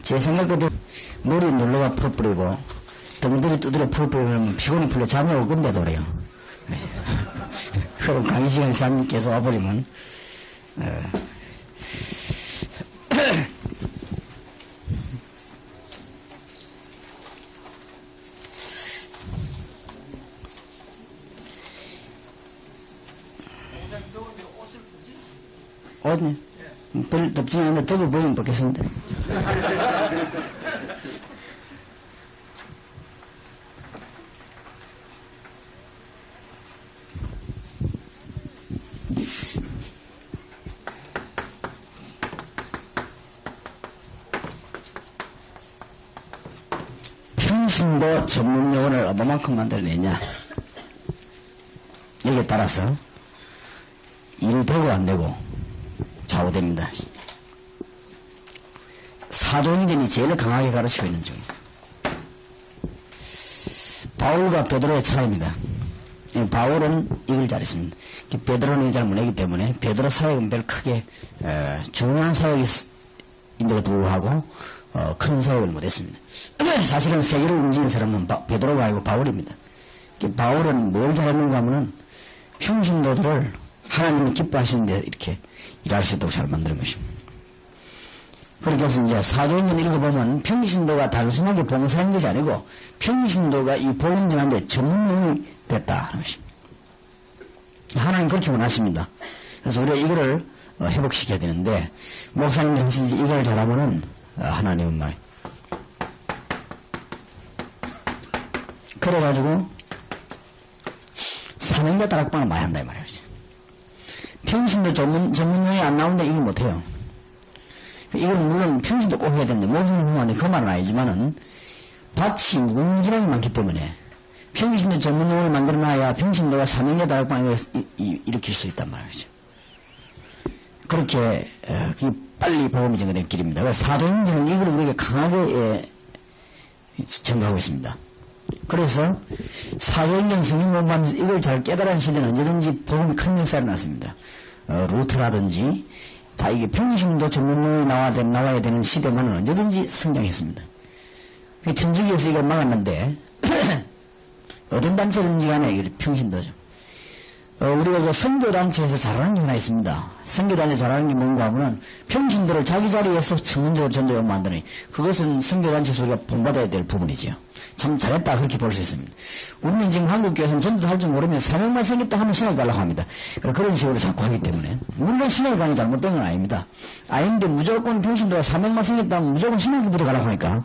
제 생각대로 머리 눌러가 풀어버리고 등들이 두드려 풀어버리면 피곤이 풀려 잠이 올 건데도 그래요. 그럼 강의 시간에 잠이 계속 와버리면 옷네 별 덥지 않은데 더워 보이면 벗겠습니다. 평신도 전문 용어를 얼마만큼 만들어내냐 여기에 따라서 일이 되고 안 되고 좌우됩니다. 사도행전이 제일 강하게 가르치고 있는 중입니다. 바울과 베드로의 차이입니다. 바울은 이걸 잘했습니다. 베드로는 이걸 잘 못하기 때문에 베드로 사역은 별 크게 중요한 사역인데도 불구하고 큰 사역을 못했습니다. 사실은 세계를 움직인 사람은 베드로가 아니고 바울입니다. 바울은 뭘 잘했는가 하면은 평신도들을 하나님이 기뻐하시는데 이렇게 일할 수 있도록 잘 만드는 것입니다. 그렇게 해서 이제 사도행전 읽어보면 평신도가 단순하게 봉사한 것이 아니고 평신도가 이 복음전하는데 전문용이 됐다 하는 것입니다. 하나님 그렇게 원하십니다. 그래서 우리가 이거를 회복시켜야 되는데 목사님들 혹시 이걸 잘하면은 하나님은 말 그래가지고 사명자 다락방을 많이 한다 이 말이에요. 평신도 전문용이 안 나오는데 이걸 못해요. 이건 물론 평신도 꼭 해야 되는데 목사님 보면 안 돼. 그 말은 아니지만은 밭이 무궁무진하게 많기 때문에 평신도 전문용을 만들어놔야 평신도가 사명자 다락방을 일으킬 수 있단 말이죠. 그렇게 빨리 복음이 전개될 길입니다. 그래서 사도행전은 이걸 우리가 강하게 전가하고 있습니다. 그래서 사도행전 성경 공부하면서 이걸 잘 깨달은 시대는 언제든지 복음이 큰 역사를 났습니다. 루트라든지 다 이게 평신도 전문용이 나와야 되는 시대만은 언제든지 성장했습니다. 천주교 역사 이걸 막았는데 어떤 단체든지 간에 이게 평신도죠. 우리가 그 선교단체에서 잘하는 게 하나 있습니다. 선교단체 잘하는 게 뭔가 하면은 평신도를 자기 자리에서 전문적으로 전도용 만드는 그것은 선교단체에서 우리가 본받아야 될 부분이지요. 참 잘했다 그렇게 볼 수 있습니다. 우리는 지금 한국교회에서는 전도 할 줄 모르면 사명만 생겼다 하면 신학에 가려고 합니다. 그런 식으로 자꾸 하기 때문에 물론 신학에 가는 잘못된 건 아닙니다. 아닌데 무조건 평신도가 사명만 생겼다 하면 무조건 신학교부터 가려고 하니까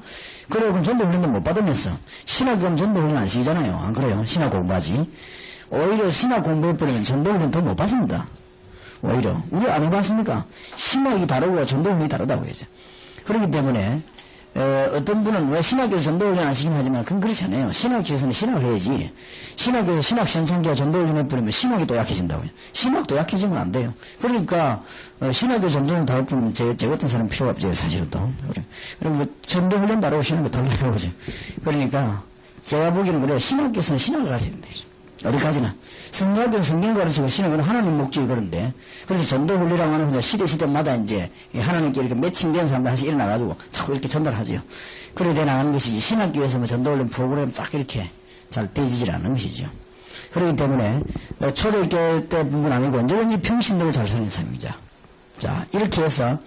그러고 그럼 전도 훈련도 못 받으면서 신학교는 전도 훈련 안 시키잖아요. 안 그래요? 신학 공부하지. 오히려 신학 공부해버리면 전도 훈련 더 못 받습니다. 오히려 우리 안 해봤습니까? 신학이 다르고 전도 훈련이 다르다고 해야죠. 그렇기 때문에 어떤 분은 왜 신학교에서 전도훈련 안 시키긴 하지만 그건 그렇지 않아요. 신학교에서는 신학을 해야지. 신학교에서 신학 신청자가 전도훈련 해버리면 신학이 또 약해진다고요. 신학도 약해지면 안 돼요. 그러니까 신학교 전도훈련 다 해버리면 제 같은 사람 필요가 없죠. 사실은 또. 그리고 전도훈련 다르고 신학교 달라요. 그죠? 그러니까 제가 보기에는 그래요. 신학교에서는 신학을 가르쳐야 된다. 어디까지나. 성경학교는 성경 가르치고 신학은 하나님 목적이 그런데 그래서 전도훈련이라고 하는 시대마다 이제 하나님께 이렇게 매칭된 사람들 하나씩 일어나가지고 자꾸 이렇게 전달하지요. 그래 돼 나가는 것이지 신학교에서 뭐 전도훈련 프로그램 쫙 이렇게 잘 떼지질 않는 것이죠. 그렇기 때문에 초대교회 때뿐만 아니고 언제든지 평신도를 잘 살리는 사람이자. 자 이렇게 해서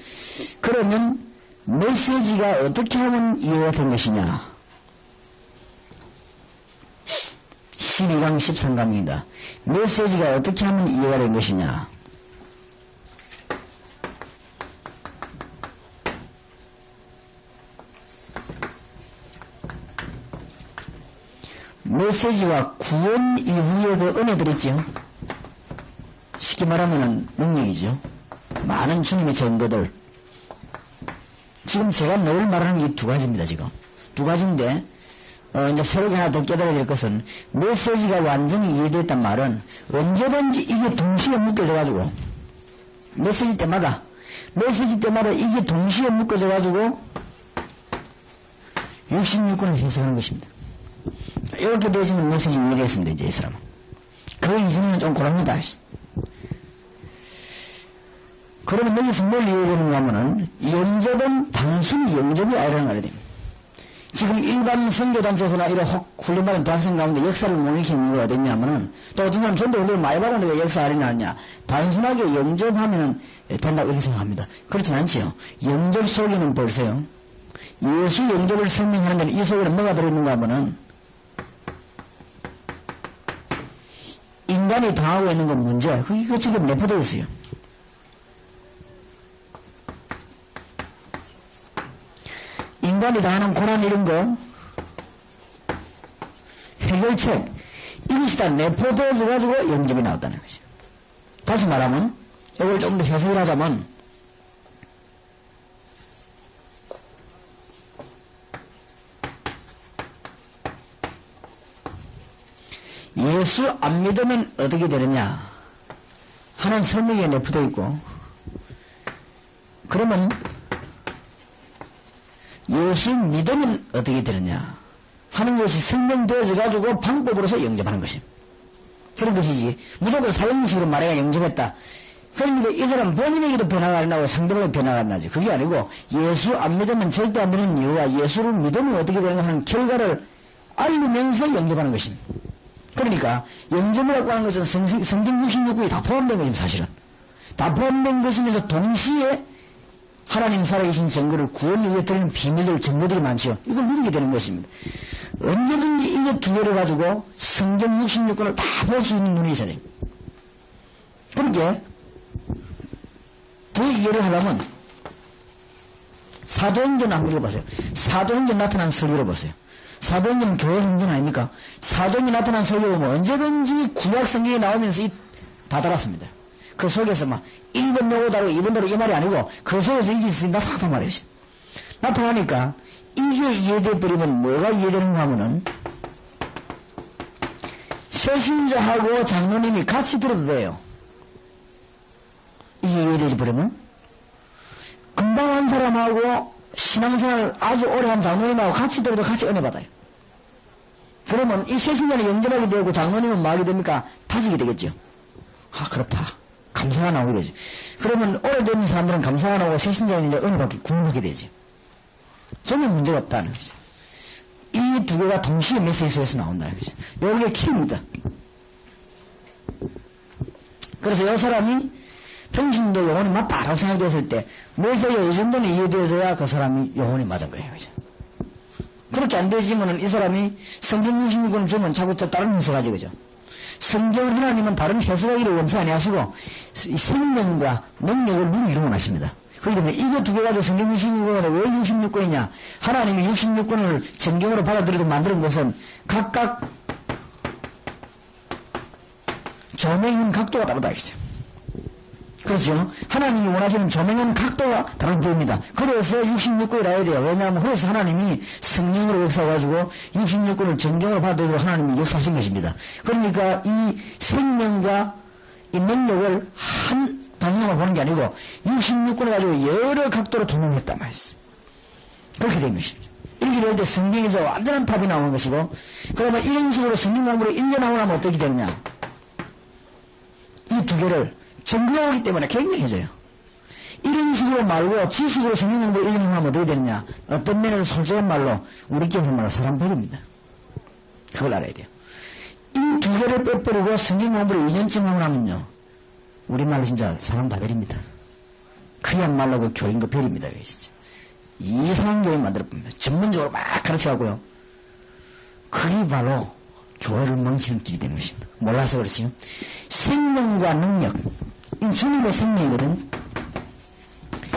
그러면 메시지가 어떻게 하면 이해가 된 것이냐. 12강 13강입니다. 메시지가 어떻게 하면 이해가 된 것이냐. 메시지가 구원 이후에 그 은혜들 있죠. 쉽게 말하면 능력이죠. 많은 주님의 증거들. 지금 제가 늘 말하는 게 두 가지입니다. 지금 두 가지인데 이제 새롭게 하나 더 깨달아야 될 것은 메시지가 완전히 이해됐단 말은 언제든지 이게 동시에 묶여져가지고 메시지 때마다 이게 동시에 묶여져가지고 66권을 해석하는 것입니다. 이렇게 되시면 메시지 이해됐습니다. 이제 이 사람은. 그 이전에는 좀 곤란합니다. 그러면 여기서 뭘 이해되는가 하면은 영접은 단순히 영접이 아니라는 말이 됩니다. 지금 일반 선교단체에서나 이런 훈련받은 대학생 가운데 역사를 못 일으키는 이유가 어딨냐면은 또 어떤 사람은 전도 훈련을 많이 받았는데 왜 역사 안 일어나냐. 단순하게 영접하면은 된다고 이렇게 생각합니다. 그렇진 않지요. 영접 속에는 벌써요. 예수 영접을 설명하는 데는 이 속에는 뭐가 들어있는가 하면은 인간이 당하고 있는 건 문제. 그게 지금 내포되어 있어요. 인간이 당하는 고난 이런 거 해결책 이것이 다 내포되어서 가지고 영접이 나왔다는 것이죠. 다시 말하면 이걸 좀 더 해석을 하자면 예수 안 믿으면 어떻게 되느냐 하는 설명이 내포되어 있고 그러면 예수 믿으면 어떻게 되느냐 하는 것이 설명되어져 가지고 방법으로서 영접하는 것입니다. 그런 것이지 무조건 사형식으로 말해야 영접했다. 그러니까 이 사람 본인에게도 변화가 안 나고 상대방에게 변화가 안 나지. 그게 아니고 예수 안 믿으면 절대 안 되는 이유와 예수를 믿으면 어떻게 되는가 하는 결과를 알리면서 영접하는 것입니다. 그러니까 영접이라고 하는 것은 성경 66구에 다 포함된 것입니다. 사실은 다 포함된 것이면서 동시에 하나님 살아계신 증거를 구원을 위해 드리는 비밀들 증거들이 많죠. 이걸 믿게 되는 것입니다. 언제든지 이게 두 개를 가지고 성경 66권을 다 볼 수 있는 눈이 있어야 됩니다. 그러니까 더 이해를 하려면 사도행전 한번 읽어보세요. 사도행전 나타난 설교를 보세요. 사도행전 교회 행전 아닙니까? 사도행전 나타난 설교 보면 언제든지 구약 성경에 나오면서 다 달았습니다. 그 속에서 막 1번 요거 다르고 2번 다르고 이 말이 아니고 그 속에서 이게 나타났단 말이죠. 나타나니까 이게 이해돼버리면 뭐가 이해되는가 하면은 세신자하고 장로님이 같이 들어도 돼요. 이게 이해되지 버리면 금방 한 사람하고 신앙생활 아주 오래 한 장로님하고 같이 들어도 같이 은혜 받아요. 그러면 이 세신자는 영접하게 되고 장로님은 뭐 하게 됩니까? 다지게 되겠죠. 아 그렇다. 감사가 나오게 되죠. 그러면 오래된 사람들은 감사가 나오고 세신자는 이제 은혜 받게 구원받게 되죠. 전혀 문제가 없다는 거죠. 이 두 개가 동시에 메시지에서 나온다는 거죠. 여기가 키입니다. 그래서 이 사람이 평신도 영혼이 맞다라고 생각되었을 때 뭐세요? 이 정도는 이해되어서야 그 사람이 영혼이 맞은 거예요. 그죠? 그렇게 안 되지만은 이 사람이 성경 66권을 주면 자꾸 또 다른 해석하지 그죠? 성경을 하나님은 다른 해석하기를 원치 아니하시고 생명과 능력을 누리기를 원하십니다. 그렇기 때문에 이거 두 개 가지고 성경 66권인데 왜 66권이냐? 하나님이 66권을 성경으로 받아들이고 만드는 것은 각각 조명인 각도가 다르다 이거죠. 그렇죠? 하나님이 원하시는 조명은 각도가 다른 부입니다. 그래서 66권이 나와야 돼요. 왜냐하면 그래서 하나님이 성령으로 역사해가지고 66권을 정경으로 받아들이고 하나님이 역사하신 것입니다. 그러니까 이 생명과 이 능력을 한 방향으로 보는 게 아니고 66권을 가지고 여러 각도로 조명했단 말이죠. 그렇게 된 것입니다. 이렇게 될 때 성경에서 완전한 답이 나오는 것이고 그러면 이런 식으로 성경 공부를 1년 하고 나면 어떻게 되느냐? 이 두 개를 정교하기 때문에 굉장해져요. 이런 식으로 말고 지식으로 성경 공부를 1년 하면 어떻게 되느냐? 어떤 면에서 솔직한 말로 우리끼리 하는 말로 사람 버립니다. 그걸 알아야 돼요. 이 두 개를 빼버리고 성경 공부를 2년쯤 하고 나면요. 우리말로 진짜 사람 다 버립니다. 그야말로 그 교인 그 별입니다. 진짜. 이상한 교인 만들어봅니다. 전문적으로 막 가르쳐가고요. 그게 바로 교회를 망치는 길이 되는 것입니다. 몰라서 그렇지요. 생명과 능력. 이 주님의 생명이거든.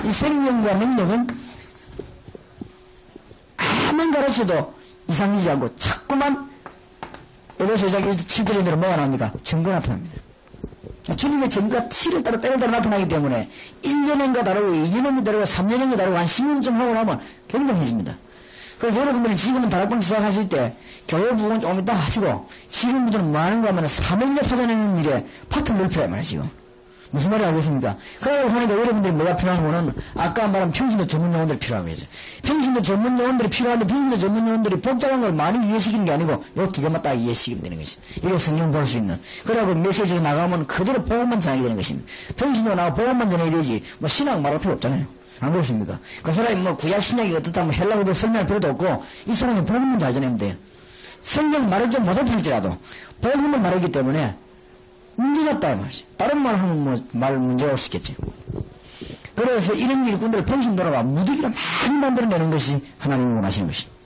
이 생명과 능력은 아무리 가르쳐도 이상하지 않고 자꾸만 여기서 이제 치들이 대로 뭐가 나옵니까? 증거 나타납니다. 주님의 증거가 티를 따라 때를 따라 나타나기 때문에 1년인가 다르고 2년인가 다르고 3년인가 다르고 한 10년쯤 하고 나면 굉장해집니다. 그래서 여러분들이 지금은 다락방 시작하실 때 교회 부분 조금 이따 하시고 지금부터는 뭐 하는가 하면 삼형제 찾아내는 일에 파트 넓혀야 말이에요. 지금. 무슨 말인지 알겠습니까? 그러고 하니까 여러분들이 뭐가 필요한 거는 아까 말한 평신도 전문 용어들이 필요한 거죠. 평신도 전문 용어들이 필요한데 평신도 전문 용어들이 복잡한 걸 많이 이해시키는 게 아니고 요 기가 딱 이해시키면 되는 것이. 이게 성경 볼 수 있는. 그러고 메시지가 나가면 그대로 복음만 전하게 되는 것입니다. 평신도 나가고 복음만 전해야 되지 뭐 신학 말할 필요 없잖아요. 안 그렇습니까? 그 사람이 뭐 구약 신약이 어떻다 뭐 헬라어도 설명할 필요도 없고 이 사람이 복음만 잘 전하면 돼요. 성경 말을 좀 못할지라도 복음을 말하기 때문에 문제가 없다 이 말이지. 다른 말 하면 뭐 말 문제가 없을 수 있겠지. 그래서 이런 일꾼들을 평신도로가 무득이로 많이 만들어내는 것이 하나님이 원하시는 것입니다.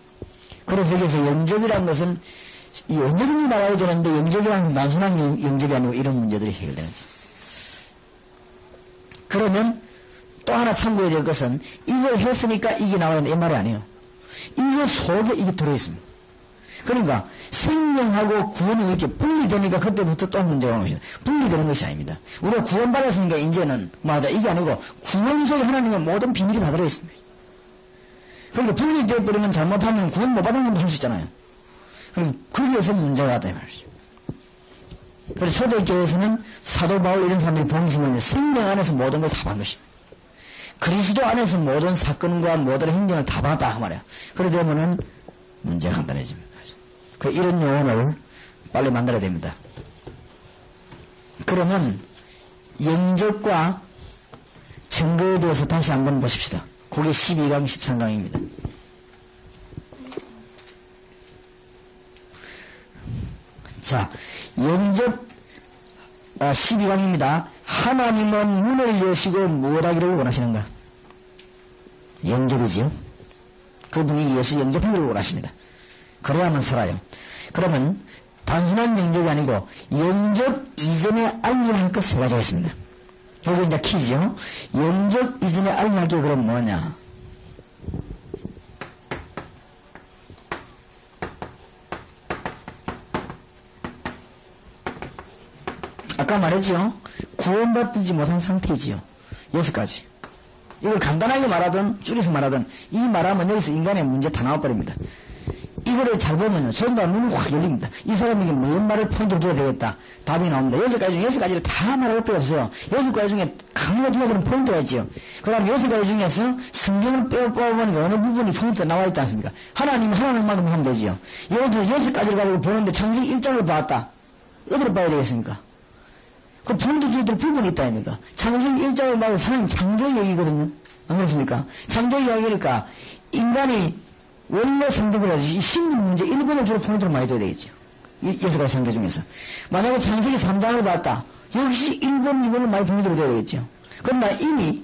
그래서 여기서 영접이라는 것은 이 영접이 나와야 되는데 영접이라는 것은 단순한 영접이 아니고 이런 문제들이 해결되는 거죠. 그러면 또 하나 참고해야 될 것은 이걸 했으니까 이게 나와야 된다 이 말이 아니에요. 이게 속에 이게 들어있습니다. 그러니까 생명하고 구원이 이렇게 분리되니까 그때부터 또 문제가 오는 것이다. 분리되는 것이 아닙니다. 우리가 구원받았으니까 이제는 맞아 이게 아니고 구원 속에 하나님의 모든 비밀이 다 들어있습니다. 그러니까 분리되어 버리면 잘못하면 구원 못 받은 것도 할 수 있잖아요. 그럼 거기에서 문제가 있다 이 말이죠. 그래서 초대교회에서는 사도 바울 이런 사람들이 봉심을 생명 안에서 모든 걸 다 받은 것입니다. 그리스도 안에서 모든 사건과 모든 행정을 다 받았다 그 말이야. 그러다 보면은 문제가 간단해집니다. 이런 용어를 빨리 만들어야 됩니다. 그러면 영접과 증거에 대해서 다시 한번 보십시다. 그게 12강 13강입니다. 자, 영접 12강입니다. 하나님은 문을 여시고 무엇하기를 원하시는가? 영접이지요. 그분이 예수 영접하기를 원하십니다. 그래야만 살아요. 그러면 단순한 영접이 아니고 영접 이전에 알려야 할 것 세 가지가 있습니다. 여기 이제 키죠. 영접 이전에 알려야 할 게 그럼 뭐냐? 아까 말했죠. 구원받지 못한 상태지요. 6가지. 이걸 간단하게 말하든 줄여서 말하든 이 말하면 여기서 인간의 문제 다 나와버립니다. 이거를 잘 보면 전부 눈이 확 열립니다. 이 사람에게 무슨 말을 포인트를 줘야 되겠다. 답이 나옵니다. 6가지 중에 6가지를 다 말할 필요 없어요. 6가지 중에 강의가 두가 그런 포인트가 있죠. 그 다음 6가지 중에서 성경을 뽑아보니까 어느 부분이 포인트가 나와 있지 않습니까? 하나님이 하나님만큼 하면 되지요. 예를 들어서 6가지를 가지고 보는데 창세기 1장을 봤다. 어디를 봐야 되겠습니까? 그 포인트 줄들 부분이 있다 아닙니까? 창세기 1장을 봐도 사람이 창조의 얘기거든요. 안 그렇습니까? 창조의 이야기니까 인간이 원래 성격을 하지, 이 심리 문제 1번을 주로 포인트를 많이 둬야 되겠죠. 6가지 성격 중에서. 만약에 창세기 3장을 봤다. 역시 1번, 2번을 많이 포인트를 둬야 되겠죠. 그럼 나 이미,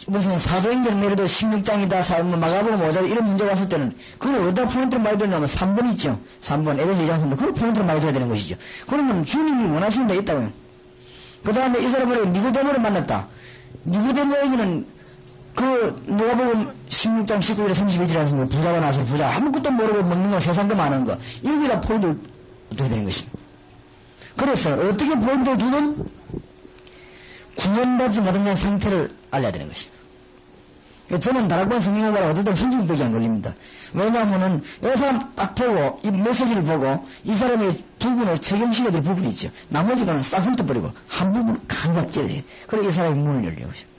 무슨 사도행전 예를 들어 16장이다, 마가복음 5장 이런 문제가 왔을 때는, 그걸 어디다 포인트를 많이 둬냐면 3번 있죠. 3번, 에베소 2장 3번. 그걸 포인트를 많이 둬야 되는 것이죠. 그러면 주님이 원하시는 데 있다고요. 그 다음에 이 사람을 니고데모를 만났다. 니고데모에게는 누가복음 16장 19절에 31절에 하시면 부자가 나서 부자 아무것도 모르고 먹는 거 세상도 많은 거 여기다 포인트를 둬야 되는 것입니다. 그래서 어떻게 포인트를 두든 구원받지 못한 상태를 알려야 되는 것입니다. 저는 다락방 성경을 보라 어쨌든 30분밖에 안 걸립니다. 왜냐하면은 이 사람 딱 보고 이 메시지를 보고 이 사람의 부분을 적용시켜야 될 부분이 있죠. 나머지는 싹 훑어버리고 한 부분 간략 찔러야 돼. 그래 이 사람이 문을 열려고 하죠.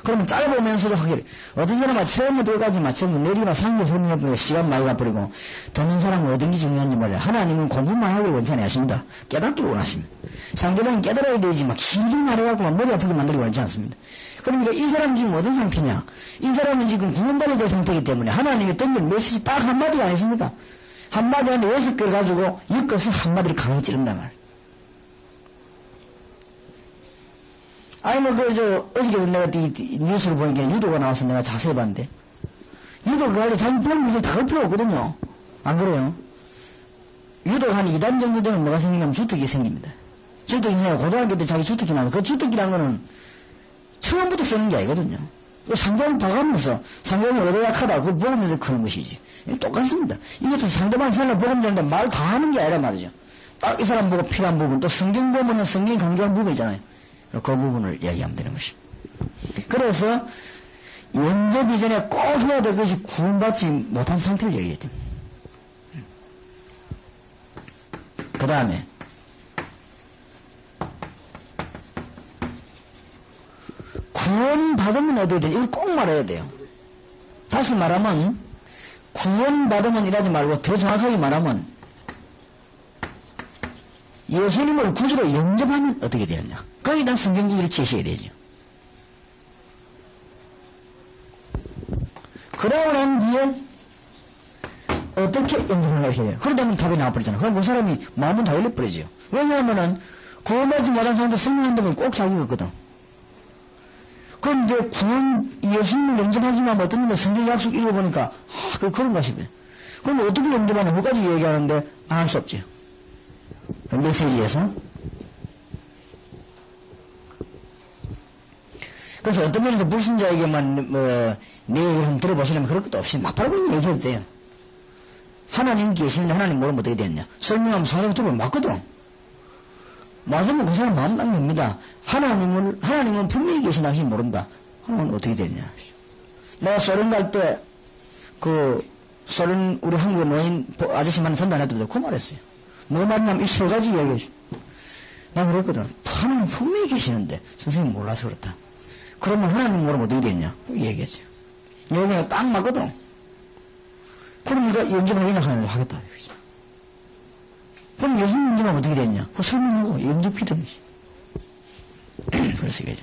그러면 짧으면서도 하길 어떤 사람은 처음부터까지 맞춰서 내리나 상대 설명해버리고 시간 많이 가버리고 듣는 사람은 어떤 게 중요한지 몰라요. 하나님은 공부만 하길 원치 않으십니다. 깨닫기를 원하십니다. 상대방은 깨달아야 되지 막 길게 말해갖고 막 머리 아프게 만들기 원하지 않습니다. 그러니까 이 사람 지금 어떤 상태냐? 이 사람은 지금 구원받아야 될 상태이기 때문에 하나님이 던진 메시지 딱 한마디가 아니십니까? 한마디 하는데 6개를 가지고 엮어서 한마디를 강하게 찌른단 말이에요. 아니, 어저께도 내가 뉴스를 보니까 유도가 나와서 내가 자세히 봤는데, 유도가 가지고 자기 배운 것을 다 할 필요 없거든요. 안 그래요? 유도가 한 2단 정도 되면 뭐가 생기냐면 주특기 생깁니다. 주특기 생겨 고등학교 때 자기 주특기 나는 그 주특기란 거는 처음부터 쓰는 게 아니거든요. 상대방을 봐가면서 상대방이 어디 약하다, 그걸 보면서 그런 것이지. 똑같습니다. 이것도 상대방을 살려 보면 되는데 말 다 하는 게 아니란 말이죠. 딱 이 사람 보고 필요한 부분, 또 성경 보면은 성경이 강조한 부분 있잖아요. 그 부분을 이야기하면 되는 것입니다. 그래서 영접 이전에 꼭 해야 될 것이 구원받지 못한 상태를 얘기해야 됩니다. 그 다음에 구원받으면 어떻게 되냐? 이걸 꼭 말해야 돼요. 다시 말하면, 구원받으면 이라지 말고 더 정확하게 말하면, 예수님을 구주로 영접하면 어떻게 되느냐? 거기에 대한 성경지를 제시해야 되죠. 그러고 난 뒤에 어떻게 영접하냐 이렇게 돼요. 그러다면 답이 나와버리잖아. 그럼 그 사람이 마음은 다 열려버리죠. 왜냐하면은 구원받지 못한 사람한테 설명한다면 꼭 자기가 거든. 그럼 이제 예수님을 영접하지만 어떤 놈의 성경 약속 읽어보니까 그런가 싶어요. 그럼 어떻게 영접하냐? 그까지 얘기하는데 안 할 수 없죠. 메시지에서. 그래서 어떤 면에서 불신자에게만 내 얘기를 한번 들어보시려면 그럴 것도 없이 막 바로 얘기해도 돼요. 하나님 계시는데 하나님 모르면 어떻게 되느냐? 설명하면 상대가 들으면 맞거든. 맞으면 그 사람 마음 남깁니다. 하나님은 분명히 계신 당신이 모른다. 하나님은 어떻게 되느냐? 내가 소련 갈 때, 소련, 우리 한국의 노인 아저씨만 전달해도 그 말했어요. 너 만나면 이 세 가지 이야기했어. 나 그랬거든. 하나님 분명히 계시는데, 선생님 몰라서 그렇다. 그러면 하나님 모르면 어떻게 되느냐? 얘기했어요. 여기가 딱 맞거든. 그럼 네가 영접하겠냐? 하나님 하겠다. 그럼 예수님 영접하면 어떻게 됐냐? 그 설명하고 영접이든지. 그래서 이거죠.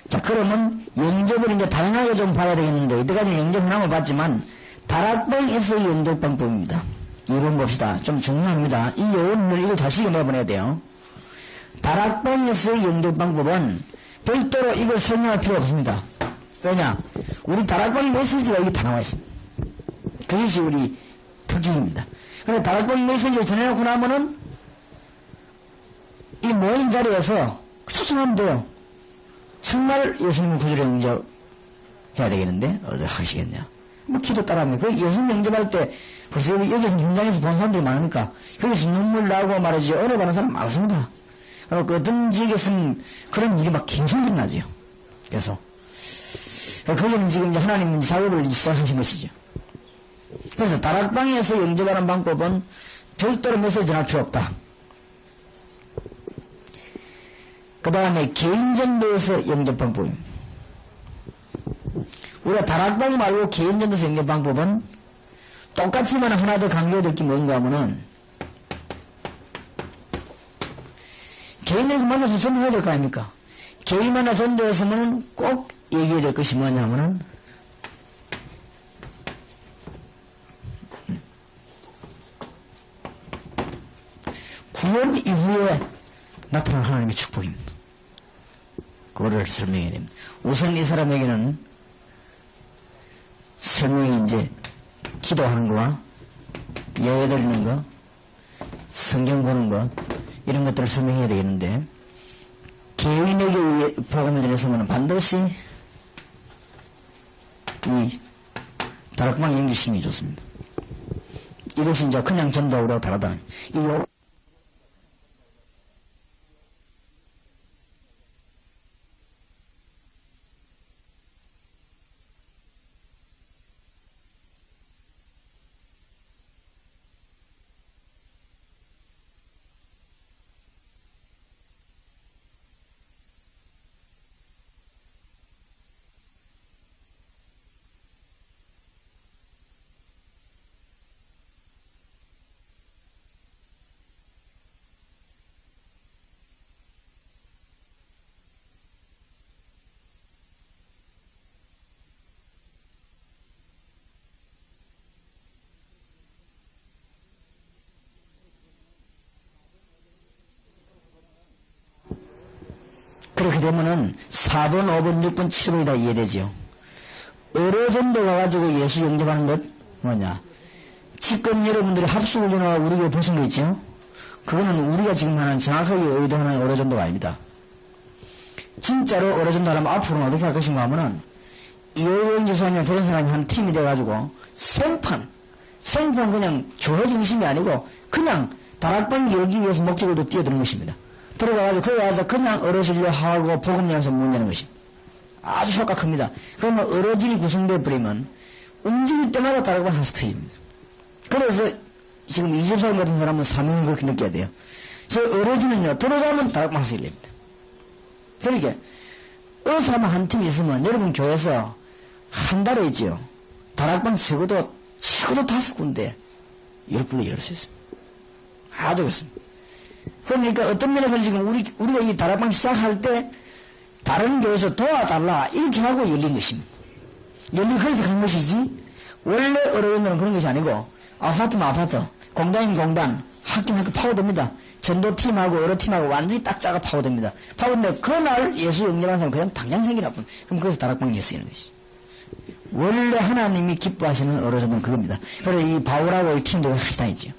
자, 그러면 영접을 이제 다양하게 좀 봐야 되겠는데, 이때까지 영접 하나만 봤지만, 다락방에서의 영접 방법입니다. 이번 봅시다. 좀 중요합니다. 이 여운을 이걸 다시 내보내야 돼요. 다락방에서의 영접 방법은 별도로 이걸 설명할 필요 없습니다. 왜냐? 우리 다락방 메시지가 여기 다 나와 있습니다. 그것이 우리 특징입니다. 그래서 다락방 메시지를 전해놓고 나면은 이 모인 자리에서 초청하면 돼요. 정말 예수님을 구주로 영접해야 되겠는데 어디 하시겠냐? 뭐 기도 따라합니다. 그 예수님 영접할 때 벌써 여기서 현장에서 본 사람들이 많으니까 거기서 눈물 나고 말이지 어려워하는 사람 많습니다. 그리고 어떤 지역에서는 그런 일이 막 굉장히 나죠. 그래서 거기는 지금 하나님 사역을 시작하신 것이죠. 그래서 다락방에서 영접하는 방법은 별도로 메시지 전할 필요 없다. 그 다음에 개인전도에서 영접 방법입니다. 우리가 다락방 말고 개인전도에서 영접 방법은 똑같지만 하나 더 강조될 게 뭔가 하면은 개인을 만나서 전도해야 될 거 아닙니까? 개인 만나 전도했으면 꼭 얘기해야 될 것이 뭐냐면은 구원 이후에 나타난 하나님의 축복입니다. 그거를 설명해야 됩니다. 우선 이 사람에게는 설명이 이제 기도하는 거와 예배 드리는 거, 성경 보는 거, 이런 것들을 설명해야 되겠는데, 개인에게 복음을 전해서는 반드시 이 다락방 연기심이 좋습니다. 이것이 이제 그냥 전도하고 다르다. 이거 그렇게 되면은 4번, 5번, 6번, 7번이 다 이해되죠. 어려전도 가가지고 예수 영접하는 것 뭐냐? 지금 여러분들이 합수훈련하고 우리 교회 보신 거 있죠? 그거는 우리가 지금 하는 정확하게 의도하는 어려전도가 아닙니다. 진짜로 어려전도 하려면 앞으로는 어떻게 할 것인가 하면은 이호영 지사님 저런 사람이 한 팀이 돼가지고 생판 그냥 교회 중심이 아니고 그냥 다락방 열기 위해서 목적으로 뛰어드는 것입니다. 들어가가지고 거기 와서 그냥 어르신료 하고 복음 내면서 문 내는 것입니다. 아주 효과가 큽니다. 그러면 어르신이 구성되어 버리면 움직일 때마다 다락방 하나씩 터집니다. 그래서 지금 이집사람 같은 사람은 사명을 그렇게 느껴야 돼요. 저 어르신은요 들어가면 다락방 하나씩 열립니다. 그러니까 의사만 한 팀 있으면 여러분 교회에서 한 달에 있지요. 다락방 적어도 5군데 10군데 열을 수 있습니다. 아주 그렇습니다. 그러니까 어떤 면에서 지금 우리가 이 다락방 시작할 때 다른 교회에서 도와달라 이렇게 하고 열린 것입니다. 그래서 간 것이지 원래 어려운데는 그런 것이 아니고 아파트면 아파트, 공단이면 공단, 학교는 학교 파고듭니다. 전도팀하고 어로팀하고 완전히 딱 짜가 파고듭니다. 파고드는데 그날 예수 영접한 사람은 그냥 당장 생기나 뿐. 그럼 거기서 다락방이 쓰이는 것이. 원래 하나님이 기뻐하시는 어로전도는 그겁니다. 그래서 이 바울하고 이 팀도 같이 다녔지요.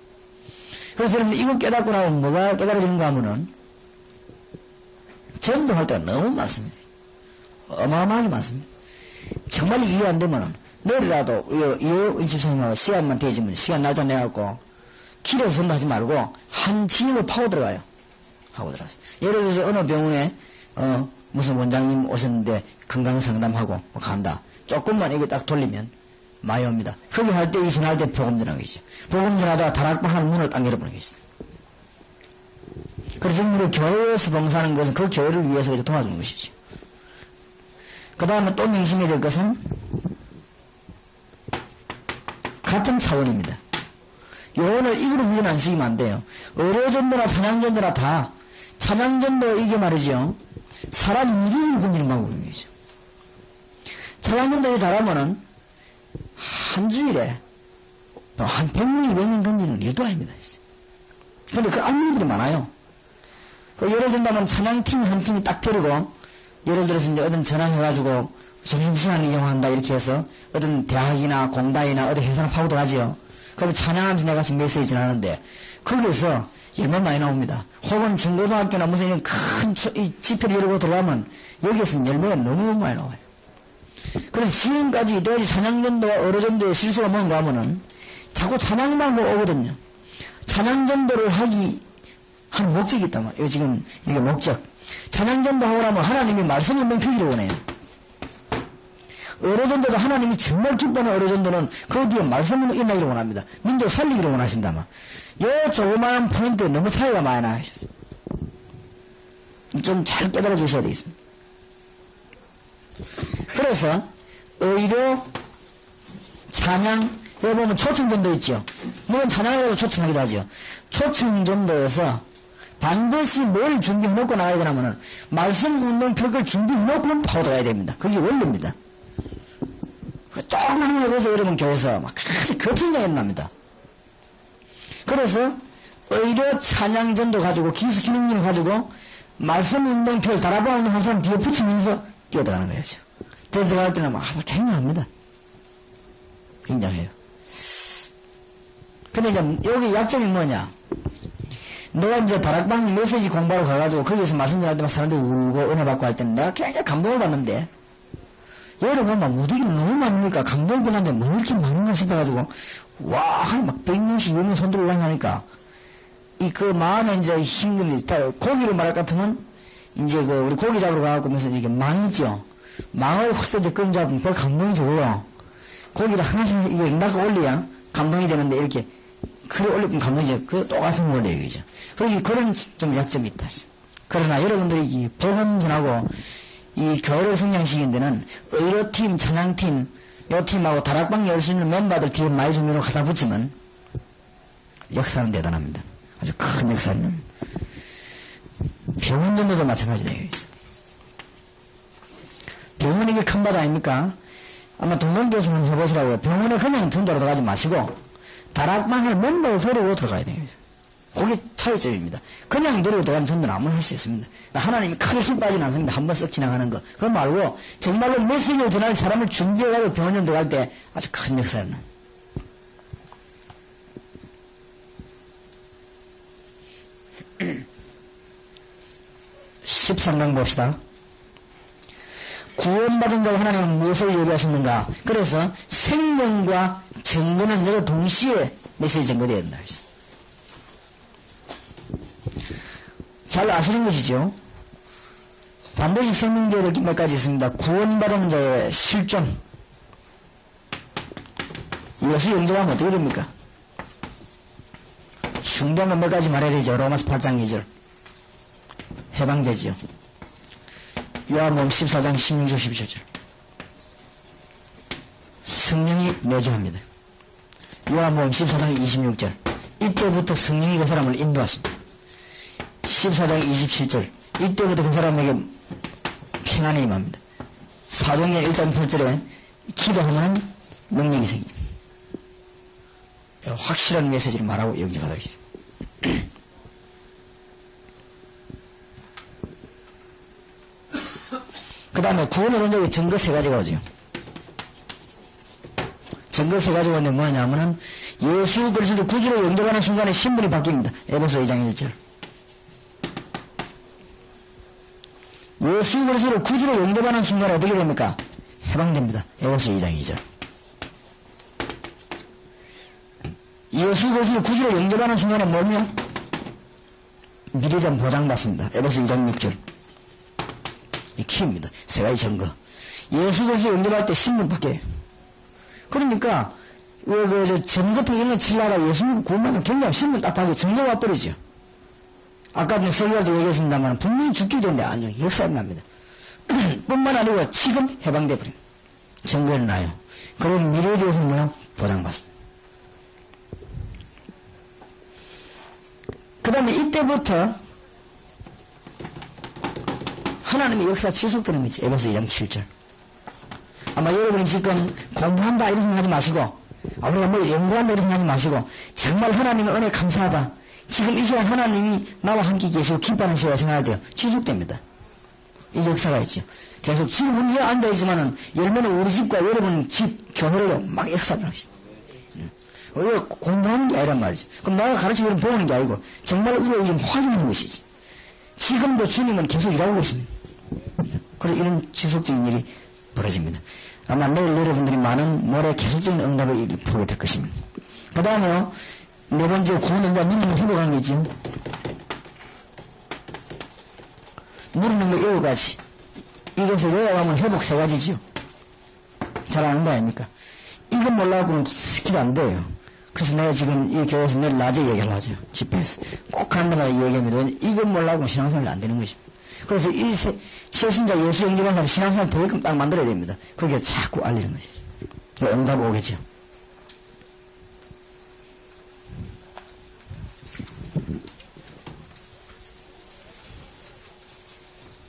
그래서 여러분 이거 깨닫고 나면 뭐가 깨달아지는가 하면은 전도할 때가 너무 많습니다. 어마어마하게 많습니다. 정말 이해 안 되면은 내일이라도 이 집사님하고 시간만 되지면 시간 날짜 내갖고 길에서 전도하지 말고 한 지역을 파고 들어가요. 하고 들어갔어요. 예를 들어서 어느 병원에 무슨 원장님 오셨는데 건강 상담하고 간다. 조금만 이거 딱 돌리면 많이 옵니다. 거기 할 때 이신할 때 복음 전하는 것이죠. 복음 전하다가 다락방 하는 문을 딱 열어보는 것이죠. 그래서 우리 교회에서 봉사하는 것은 그 교회를 위해서 도와주는 것이죠. 그 다음에 또 명심해야 될 것은 같은 차원입니다. 요거는 이거를 위는 안 쓰기면 안 돼요. 의료전도나 찬양전도나 다 찬양전도 이게 말이죠. 사람 이기를 건드리는 방법이죠. 찬양전도 잘하면은 한 주일에 한 100명, 200명 던지는 일도 아닙니다. 근데 그 악물들이 많아요. 예를 든다면 찬양팀 한 팀이 딱 데리고 예를 들어서 이제 어떤 전화해가지고 점심시간 이용한다 이렇게 해서 어떤 대학이나 공단이나 어떤 회사를 파고 들어가지요. 그럼 찬양하면서 내가 지금 메시지를 하는데 거기서 열만 많이 나옵니다. 혹은 중고등학교나 무슨 이런 큰 집회를 열고 들어가면 여기서 열매가 너무 많이 나와요. 그래서 지금까지 이때까지 찬양전도와 어로전도의 실수가 뭔가 하면은 자꾸 찬양만 오거든요. 찬양전도를 하기 한 목적이 있단 말이에요. 지금 이게 목적. 찬양전도 하고 나면 하나님이 말씀을 맹피기를 원해요. 어로전도도 하나님이 정말 기뻐하는 어로전도는 그 뒤에 말씀을 일나기를 원합니다. 민족 살리기를 원하신다만. 요 조그마한 포인트 너무 차이가 많이 나요. 좀 잘 깨달아 주셔야 되겠습니다. 그래서 의료, 찬양, 여기 보면 초청전도 있죠. 물론 찬양을 해도 초청하기도 하죠. 초청전도에서 반드시 뭘 준비해 놓고 나가야 되냐면은 말씀 운동표를 준비해 놓고 파고 들어가야 됩니다. 그게 원리입니다. 조금만 해서 여러분 교회에서 막 아주 거친장이 일어납니다. 그래서 의료 찬양전도 가지고 기수 기능을 가지고 말씀 운동표를 달아보는 운동 한 사람 뒤에 붙이면서 뛰어들어가는 거예요. 뛰어들어갈 때는 아주 굉장합니다. 굉장해요. 근데 이제 여기 약점이 뭐냐? 내가 이제 다락방 메시지 공부하러 가가지고 거기서 말씀 전할 때 막 사람들이 울고 은혜 받고 할 때는 내가 굉장히 감동을 받는데 여러분 막 무더기를 너무 많으니까 감동을 받는데 뭐 이렇게 많은가 싶어가지고 와 막 100명씩 200명 손들고 올라가니까 이 그 마음에 이제 힘금이 고기를 말할 것 같으면 이제 그 우리 고기 잡으러 가갖고 면서 이렇게 망이죠. 망을 확 끓인 잡으면 별 감동이 들어요. 고기를 하나씩 이게 낚아 올려야 감동이 되는데 이렇게 그래 올리면 감동이죠. 그 똑같은 원리예요. 그죠? 그런 좀 약점이 있다. 그러나 여러분들이 이 복음 전하고 이 교회를 성장시키는 데는 의료팀, 찬양팀, 요 팀하고 다락방 열 수 있는 멤버들 뒤에 많이 좀 이렇게 갖다 붙이면 역사는 대단합니다. 아주 큰 역사는. 병원 전도도 마찬가지네요. 병원이 이게 큰 바다 아닙니까? 아마 동문교수님 해보시라고요. 병원에 그냥 전도로 들어가지 마시고 다락방을 멤버를 데리고 들어가야 돼요. 그게 차이점입니다. 그냥 데리고 들어가면 전도는 아무나 할 수 있습니다. 하나님이 크게 힘 빠지는 않습니다. 한 번 쓱 지나가는 거. 그거 말고 정말로 메시지를 전할 사람을 준비해가지고 병원에 들어갈 때 아주 큰 역사는. 13강 봅시다. 구원받은 자가 하나님은 무엇을 요구하셨는가? 그래서 생명과 증거는 여러 동시에 메시지 전거되어야 된다. 잘 아시는 것이죠. 반드시 생명교를 몇 가지 있습니다. 구원받은 자의 실존. 예수 영접하면 어떻게 됩니까? 중요한 건 몇 가지 말해야 되죠. 로마서 8장 2절. 해방되지요. 요한복음 14장 16절 17절. 성령이 내주합니다. 요한복음 14장 26절. 이때부터 성령이 그 사람을 인도했습니다. 14장 27절. 이때부터 그 사람에게 평안이 임합니다. 사도행전 1장 8절에 기도하면 능력이 생깁니다. 확실한 메시지를 말하고 영접하도록 하겠습니다. 그 다음에 구원의 전적이 증거 세 가지가 오죠. 증거 세 가지가 오는데 뭐냐면은 예수 그리스도 구주로 영접하는 순간에 신분이 바뀝니다. 에베소 2장 1절. 예수 그리스도 구주로 영접하는 순간에 어떻게 됩니까? 해방됩니다. 에베소 2장 2절. 예수 그리스도 구주로 영접하는 순간에 뭐면 미래전 보장받습니다. 에베소 2장 6절. 이 키입니다. 세 가지 증거. 예수 그리스도 영접할 때 신분 바뀌어요. 그러니까 점 같은 이런 거 칠라가 예수 구원받는 굉장히 신분 딱 바뀌어 증거가 와버리죠. 아까 설교도 얘기했습니다만 분명히 죽기 전에 안녕 역사가 납니다. 뿐만 아니고 지금 해방돼 버립니다. 증거는 나요. 그럼 미래에 대해서 뭐요? 보장받습니다. 그 다음에 이때부터 하나님의 역사가 지속되는 거지. 에베소 2장 7절. 아마 여러분이 지금 공부한다 이런 생각하지 마시고 우리가 뭘 연구한다 이런 생각하지 마시고 정말 하나님의 은혜 감사하다. 지금 이 시간 하나님이 나와 함께 계시고 기뻐하는 시간을 생각할 때 지속됩니다. 이 역사가 있죠. 계속 지금 여기 앉아있지만은 열매는 우리 집과 여러분 집 교회로 막 역사를 하시죠. 우리가 공부하는 게 아니란 말이지. 그럼 내가 가르치고 이런 보는 게 아니고 정말 우리가 지금 확인하는 것이지. 지금도 주님은 계속 일하고 계십니다. 그래서 이런 지속적인 일이 벌어집니다. 아마 내일 여러분들이 많은 모레 계속적인 응답을 보게 될 것입니다. 그 다음에 네 번째 구원은 누르는 회복하는 게 있지. 누르는 거 7가지. 이것을 외워가면 회복 3가지죠. 잘 아는 거 아닙니까? 이거 몰라고는 스킬 안 돼요. 그래서 내가 지금 이 교회에서 내일 낮에 얘기를 하죠. 집회에서. 꼭 하는 데마다 얘기합니다. 이거 몰라고는 신앙생활이 안 되는 것입니다. 그래서 이 실신자 예수 영접한 사람 신앙생활 되게끔 딱 만들어야 됩니다. 그게 자꾸 알리는 것이죠. 응답 오겠죠.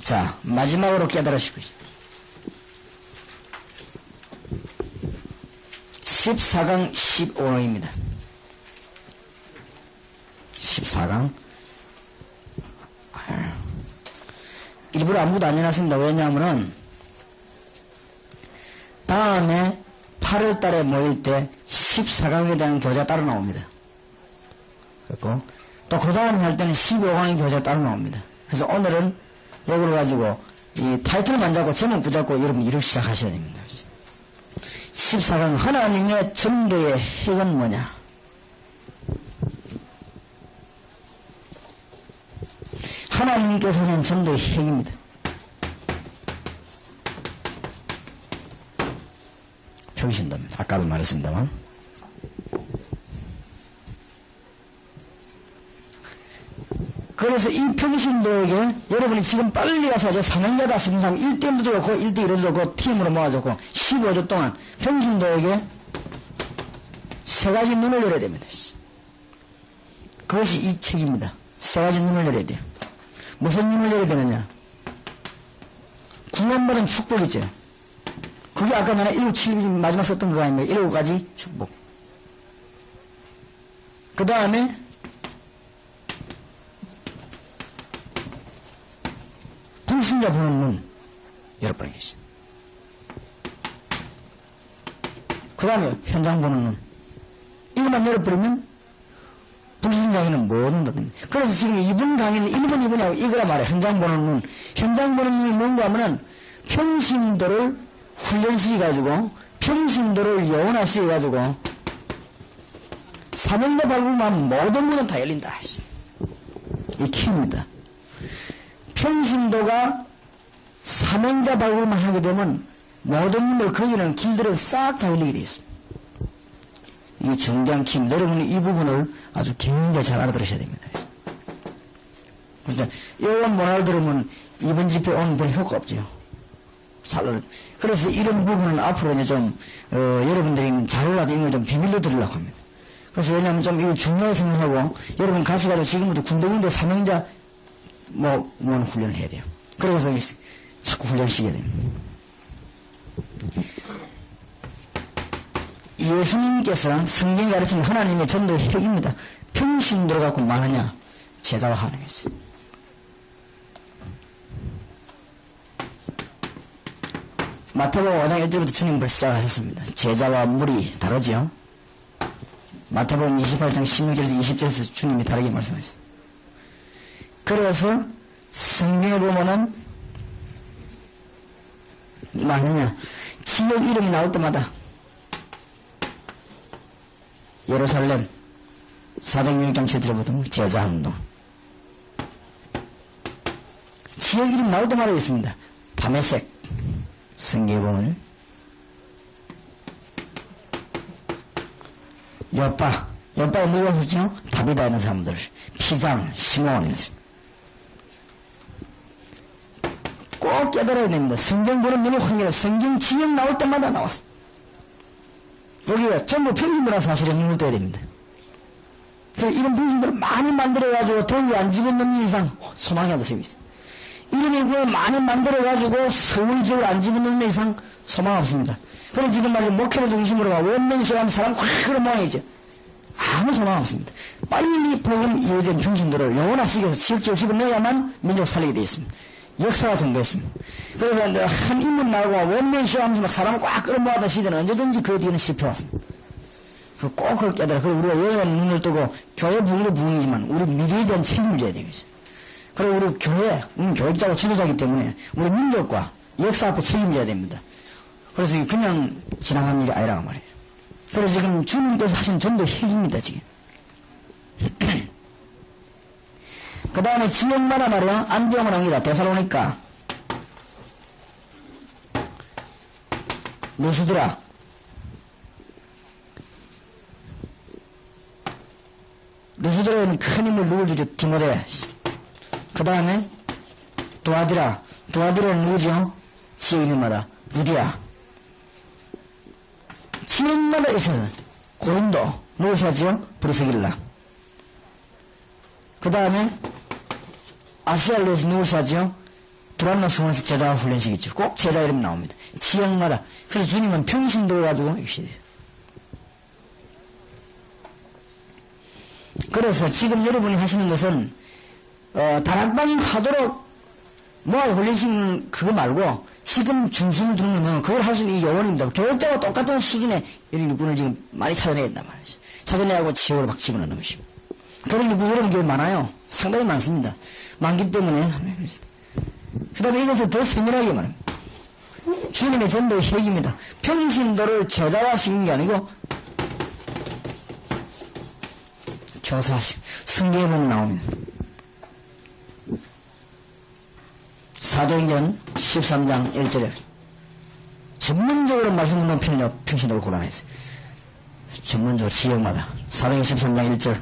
자, 마지막으로 깨달으시고 14강 15호입니다. 14강 일부러 아무것도 안 해놨습니다. 왜냐하면은 다음에 8월 달에 모일 때 14강에 대한 교재가 따로 나옵니다. 그리고 또 그 다음에 할 때는 15강의 교재가 따로 나옵니다. 그래서 오늘은 이걸 가지고 이 타이틀만 잡고 제목 붙잡고 여러분 일을 시작하셔야 됩니다. 14강 하나님의 전도의 핵은 뭐냐? 하나님께서 하는 전도의 핵입니다. 평신도입니다. 아까도 말했습니다만. 그래서 이 평신도에게 여러분이 지금 빨리 가서 이제 사명자다 싶은 사람 1대1도 좋고 1대1도 좋고 팀으로 모아줬고 15주 동안 평신도에게 3가지 눈을 열어야 됩니다. 그것이 이 책입니다. 3가지 눈을 열어야 돼요. 무슨 눈을 열어야 되느냐? 구원받은 축복이죠. 그게 아까 내가 1, 7, 마지막 썼던 그거 아닙니까? 7가지 축복. 그 다음에 불신자 보는 눈 열어버려 계시. 그 다음에 현장 보는 눈. 이것만 열어버리면 불신자에게는 못 온다든지. 그래서 지금 이번 강의는 1번, 2번하고 이거라 말이야. 현장 보는 눈. 현장 보는 눈이 뭔가 하면은 평신도를 훈련시켜가지고 평신도를 영원화시켜가지고 사명자 밟으면 모든 문은 다 열린다. 이 키입니다. 평신도가 사명자 발굴만 하게 되면 모든 분들 거기는 길들은 싹 다 열리게 되어 있습니다. 이 중대한 키, 여러분이 이 부분을 아주 굉장히 잘 알아들으셔야 됩니다. 그렇죠. 이런 문화를 들으면 이번 집회 오는 별 효과 없죠. 그래서 이런 부분은 앞으로 이제 좀, 여러분들이 자료라도 이런 걸 좀 비밀로 드리려고 합니다. 그래서 왜냐하면 좀 이거 중요하게 생각하고, 여러분 가셔가지고 지금부터 군대군대 사명자, 훈련을 해야 돼요. 그러고서 자꾸 훈련시켜야 됩니다. 예수님께서 성경이 가르치는 하나님의 전도의 핵입니다. 평신도를 갖고 많으냐? 제자와 하는 것이죠. 마태복음 5장 1절부터 주님께서 시작하셨습니다. 제자와 물이 다르죠. 마태복음 28장 16절에서 20절에서 주님이 다르게 말씀하셨어요. 그래서 성경에 보면은 많으냐? 지역 이름이 나올 때마다 예루살렘, 사도행전 7절부터 제자운동. 지역 이름 나올 때마다 있습니다. 다메섹, 성경에 보면 요빠가 누구였었죠? 다비다 있는 사람들, 피장, 시몬 이랬습니다. 꼭 깨달아야 됩니다. 성경 보는 눈이 환경에 성경 지역 나올 때마다 나왔어. 여기가 전부 평균이라 사실에 눈을 떠야 됩니다. 이런 평균들을 많이 만들어가지고 돈이 안 집어넣는 이상 소망이 안 되고 있어요. 이런 인구를 많이 만들어가지고 서울 지역을 안 집어넣는 이상 소망 없습니다. 그래서 지금 말이죠. 목회를 중심으로 원맨쇼 하는 사람 확 그런 모양이죠. 아무 소망 없습니다. 빨리 복음 이루어진 평신도를 영원화시켜서 지역적으로 집어넣어야만 민족 살리게 되어 있습니다. 역사가 전개했습니다. 그래서 이제 한 인물 말고 원맨쇼 하면서 사람을 꽉 끌어모았던 시대는 언제든지 그 뒤에는 실패왔습니다. 꼭 그걸 깨달아. 그리고 우리가 여러 눈을 뜨고 교회 부흥도 부흥이지만 우리 미래에 대한 책임을 져야 되겠어요. 그리고 우리 교육자고 지도자이기 때문에 우리 민족과 역사 앞에 책임져야 됩니다. 그래서 그냥 지나간 일이 아니라고 말이에요. 그래서 지금 주님께서 하신 전도 핵입니다, 지금. 그 다음에 지역마다 말이야, 안디옥은 옵니다. 데살로니가, 루스드라, 루스드라에는 큰 힘을 누굴 주죠? 디모데. 그 다음에 도아디라는 누구죠? 지역 이름마다 루디아. 지역마다 있어서 고린도 누구시죠? 브르스길라. 그 다음에 아시아로스 누구시죠? 브란노스원에서 제자 훈련시키죠. 꼭 제자 이름이 나옵니다. 지역마다. 그래서 주님은 평신도를 가지고 있어요. 그래서 지금 여러분이 하시는 것은 다락방이 하도록 훈련시키는 그거 말고 지금 중심을 두는 건 그걸 할 수 있는 이 요원입니다. 교육자와 똑같은 수준의 이런 일꾼을 지금 많이 찾아내야 된단 말이죠. 찾아내고 지역으로 막 집어넣는 것입니다. 그런 일꾼 여러분 교회 많아요. 상당히 많습니다. 많기 때문에 그 다음에 이것을 더 세밀하게 말합니다. 주님의 전도의 핵입니다. 평신도를 제자화시킨 게 아니고 교사화시킨 성경에 보면 나옵니다. 사도행전 13장 1절에 전문적으로 말씀드리는 평신도를 고란했어요. 전문적으로 지역마다. 사도행전 13장 1절.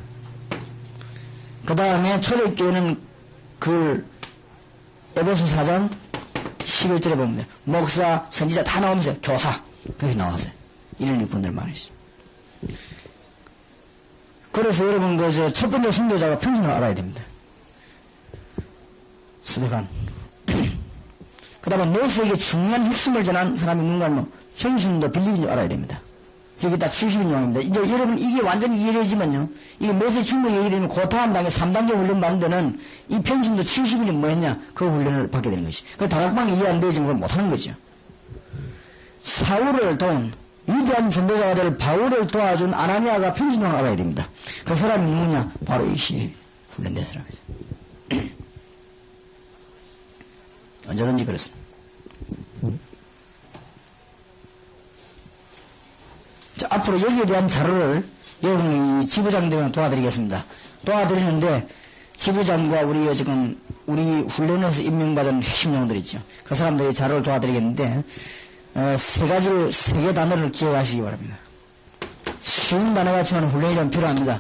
그 다음에 초대교회는 에베소 4장 11절에 보면 목사, 선지자 다 나오면서 교사 그렇게 나왔어요. 이런 일꾼들 말이죠. 그래서 여러분 첫 번째 선교자가 평신도를 알아야 됩니다. 스데반. 그 다음에 모세에게 중요한 핵심을 전한 사람이 누군가 평신도 빌립인 줄 알아야 됩니다. 여기 다 70인 용입니다. 이제 여러분 이게 완전히 이해되지만요. 이게 모세 중국 얘기되면 그 다음 단계 3단계 훈련 받는 데는 이 평신도 70인이 뭐했냐 그 훈련을 받게 되는 것이. 그 다락방이 이해 안 되지만 그걸 못하는 거죠. 사울을 도운 위대한 전도자가 될 바울을 도와준 아나니아가 평신도를 알아야 됩니다. 그 사람이 누구냐? 바로 이 시에 훈련된 사람이죠. 언제든지 그렇습니다. 자, 앞으로 여기에 대한 자료를 여러분 지부장들은 도와드리겠습니다. 도와드리는데 지부장과 우리 훈련에서 임명받은 핵심 용어들 있죠. 그 사람들이 자료를 도와드리겠는데 세 개 단어를 기억하시기 바랍니다. 쉬운 단어 같지만 훈련이 좀 필요합니다.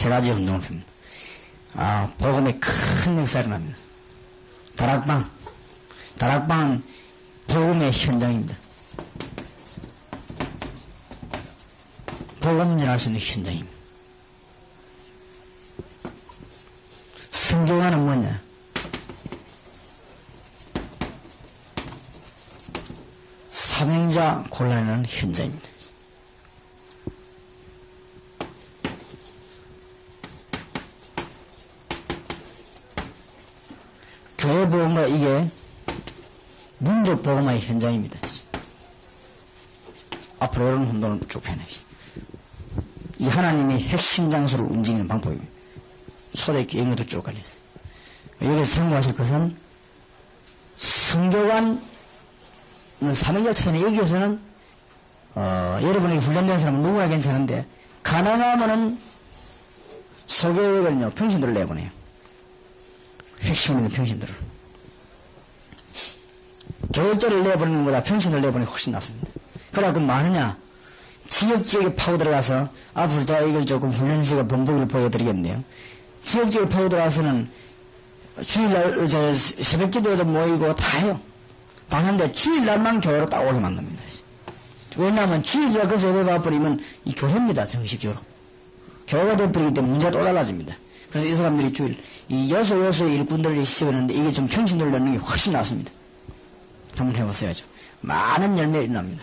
세 가지 운동을 핍니다. 복음의 큰 역사가 납니다. 다락방은 복음의 현장입니다. 복음 전할 수 있는 현장입니다. 성교관은 뭐냐? 사명자 곤란한 현장입니다. 교회 복음과 이게 민족 복음의 현장입니다. 앞으로 이런 운동을 쭉 펴내겠습니다. 이 하나님이 핵심 장소를 움직이는 방법입니다. 초대교회 영어도 쭉 가냈어요. 여기서 참고하실 것은 성교관은 사명자 차원에 여기에서는 여러분에게 훈련된 사람은 누구나 괜찮은데 가능하면은 소교육을요 평신들을 내보내요. 핵심 있는 평신들을. 교육자를 내보내는 것보다 평신을 내보내는 게 훨씬 낫습니다. 그래갖고 뭐 하느냐? 지역지역에 파고 들어가서 앞으로 제가 이걸 조금 훈련식과 본보기를 보여드리겠네요. 지역지역에 파고 들어가서는 주일날 새벽 기도에도 모이고 다 해요. 다 하는데 주일날만 교회로 딱 오게 만듭니다. 왜냐하면 주일날 그래서 돼버리면 이 교회입니다. 정식적으로. 교회가 돼버리기 때문에 문제가 또 달라집니다. 그래서 이 사람들이 주일 이 요소의 일꾼들을 시집했는데 이게 좀 평신을 넣는 게 훨씬 낫습니다. 한번 해보셔야죠. 많은 열매가 일어납니다.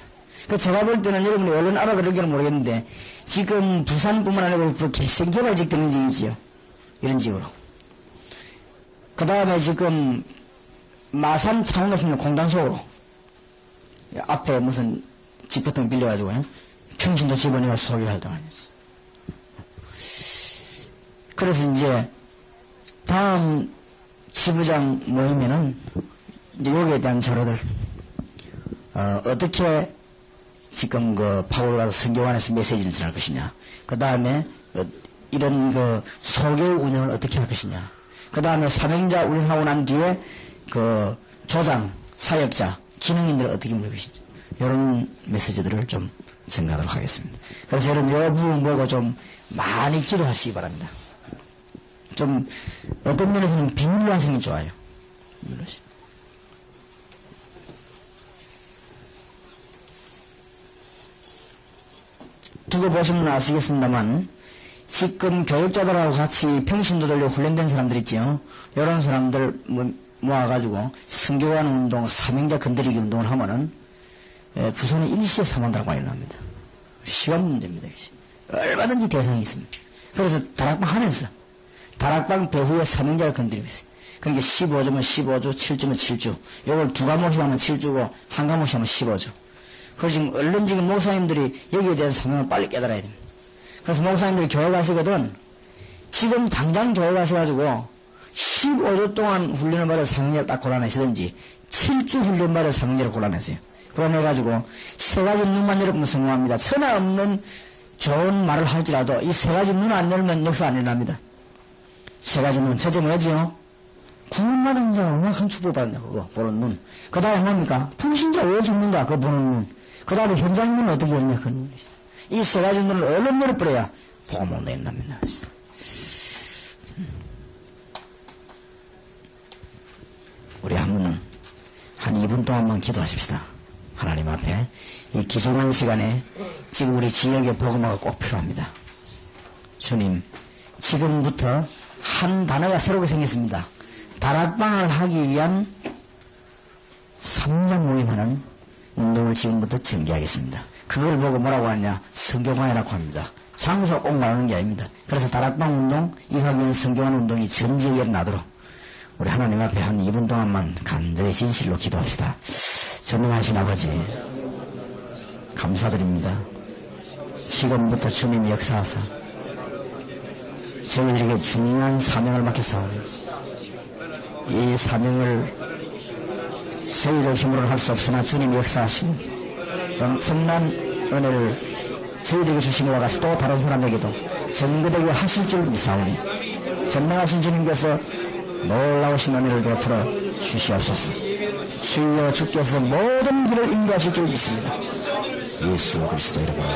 제가 볼 때는 여러분이 얼른 알아들을지는 모르겠는데 지금 부산뿐만 아니라 개성개발직 되는 지이지요. 이런 지역으로. 그 다음에 지금 마산 창원 같은 공단 속으로 앞에 무슨 집 같은 거 빌려가지고 평신도 집어내서 소유를 활동하면서. 그래서 이제 다음 지부장 모이면은 이제 여기에 대한 자료들 어떻게 지금 그 파울라서 성교관에서 메시지를 전할 것이냐. 그 다음에 이런 그 소교육 운영을 어떻게 할 것이냐. 그 다음에 사명자 운영하고 난 뒤에 그 조장, 사역자, 기능인들을 어떻게 물을 것이냐. 이런 메시지들을 좀 생각하도록 하겠습니다. 그래서 여러분 이 부분 보고 좀 많이 기도하시기 바랍니다. 좀 어떤 면에서는 비밀로 하시는 게 좋아요. 두고 보시면 아시겠습니다만 지금 교육자들하고 같이 평신도들로 훈련된 사람들 있지요. 이런 사람들 모아가지고 성교관 운동, 사명자 건드리기 운동을 하면은 부산에 일시에 3만 많이 납니다. 시간 문제입니다. 얼마든지 대상이 있습니다. 그래서 다락방 하면서 다락방 배후에 사명자를 건드리고 있어요. 그러니까 15주면 15주, 7주면 7주. 요걸 두 과목씩 하면 7주고 한 과목씩 하면 15주. 그래서 지금 얼른 지금 목사님들이 여기에 대해서 사명을 빨리 깨달아야 됩니다. 그래서 목사님들이 교회 가시거든 지금 당장 교회 가셔가지고 15주 동안 훈련을 받아 사명자를 딱 골라내시든지 7주 훈련 받아 사명자를 골라내세요. 골라내가지고 세 가지 눈만 열으면 성공합니다. 천하 없는 좋은 말을 할지라도 이 세 가지 눈 안 열면 역사 안 일어납니다. 세 가지 눈, 첫째 뭐지요? 구원받은 자가 얼마나 큰 축복을 받느냐, 그거, 보는 눈. 그 다음에 뭡니까? 불신자 왜 죽는다, 그거 보는 눈. 그 다음에 현장 눈은 어떻게 했냐, 그 눈. 이 세 가지 눈을 얼른 열어버려야 복음을 내린답니다. 우리 한 2분 동안만 기도하십시다. 하나님 앞에. 이 기중한 시간에 지금 우리 지역의 복음화가 꼭 필요합니다. 주님, 지금부터 한 단어가 새롭게 생겼습니다. 다락방을 하기 위한 3년 모임하는 운동을 지금부터 전개하겠습니다. 그걸 보고 뭐라고 하느냐? 성교관이라고 합니다. 장소 꼭 말하는 게 아닙니다. 그래서 다락방 운동, 이하기 위한 성교관 운동이 전 지역에 나도록 우리 하나님 앞에 한 2분 동안만 간절히 진실로 기도합시다. 전능하신 아버지, 감사드립니다. 지금부터 주님이 역사하사 저희들에게 중요한 사명을 맡겨사오니 이 사명을 저희들 힘으로는 할 수 없으나 주님이 역사하신 엄청난 은혜를 저희들에게 주신 것과 같이 또 다른 사람에게도 전그되게 하실 줄 믿사오니 전능하신 주님께서 놀라우신 은혜를 베풀어 주시옵소서. 주여 주께서 모든 길을 인도하실 줄 믿습니다. 예수 그리스도 이름으로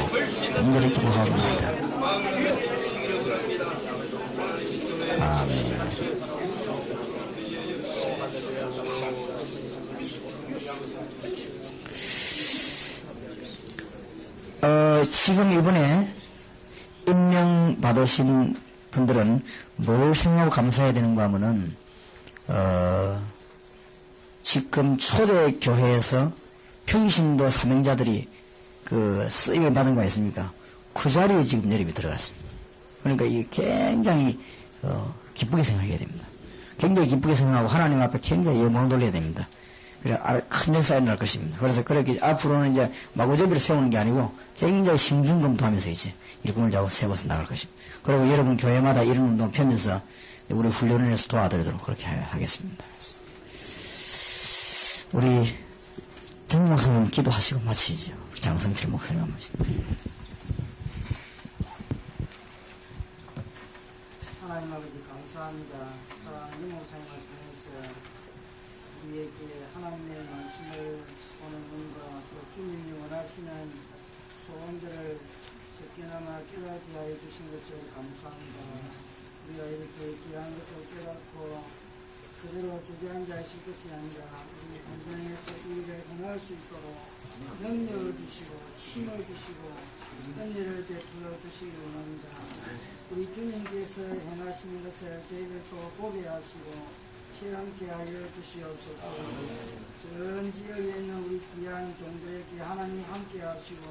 간절히 기도하옵나이다. 지금 이번에 임명 받으신 분들은 뭘 생각하고 감사해야 되는가 하면은, 지금 초대교회에서 평신도 사명자들이 쓰임을 받은 거 있습니까? 그 자리에 지금 여러분이 들어갔습니다. 그러니까 이게 굉장히, 기쁘게 생각해야 됩니다. 굉장히 기쁘게 생각하고 하나님 앞에 굉장히 영광을 돌려야 됩니다. 그래, 큰 역사가 일어날 것입니다. 그래서 그렇게 앞으로는 이제 마구잡이를 세우는 게 아니고 굉장히 심중검토하면서 이제 일꾼을 잡고 세워서 나갈 것입니다. 그리고 여러분 교회마다 이런 운동을 펴면서 우리 훈련을 해서 도와드리도록 그렇게 하겠습니다. 우리 정 목사님 기도하시고 마치죠. 장성철 목사님 한 번씩. 하나님 아버지 감사합니다. 사랑하는 목사님을 통해서 우리에게 하나님의 말씀을 보는 눈과 또 주님이 원하시는 소원들을 적게나마 깨닫게 하여 주신 것을 감사합니다. 우리가 이렇게 귀한 것을 깨닫고 그대로 주저앉아 있을 것이 아니라 우리 현장에서 이 일을 행할 수 있도록 능력을 주시고 힘을 주시고 은혜를 베풀어 주시기 원합니다. 우리 주님께서 행하시는 것을 저희들 또 보게 하시고 체험케 하여 주시옵소서. 전 지역에 있는 우리 귀한 종들에게 하나님 함께 하시고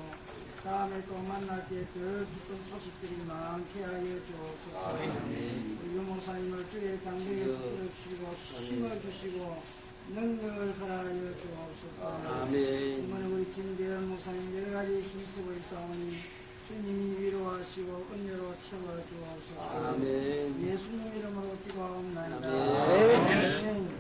다음에 또 만날 때 더 기쁜 소식들이 많게 하여 주옵소서. 우리 유목사님을 주의 장벽에 붙여주시고 힘을 주시고 능력을 하여 주옵소서. 이번에 우리 김대현 목사님 여러가지 힘쓰고 있사오니 주님이 위로하시고 은혜로 채워주옵소서. 예수님 이름으로 기도하옵나이다. 아멘.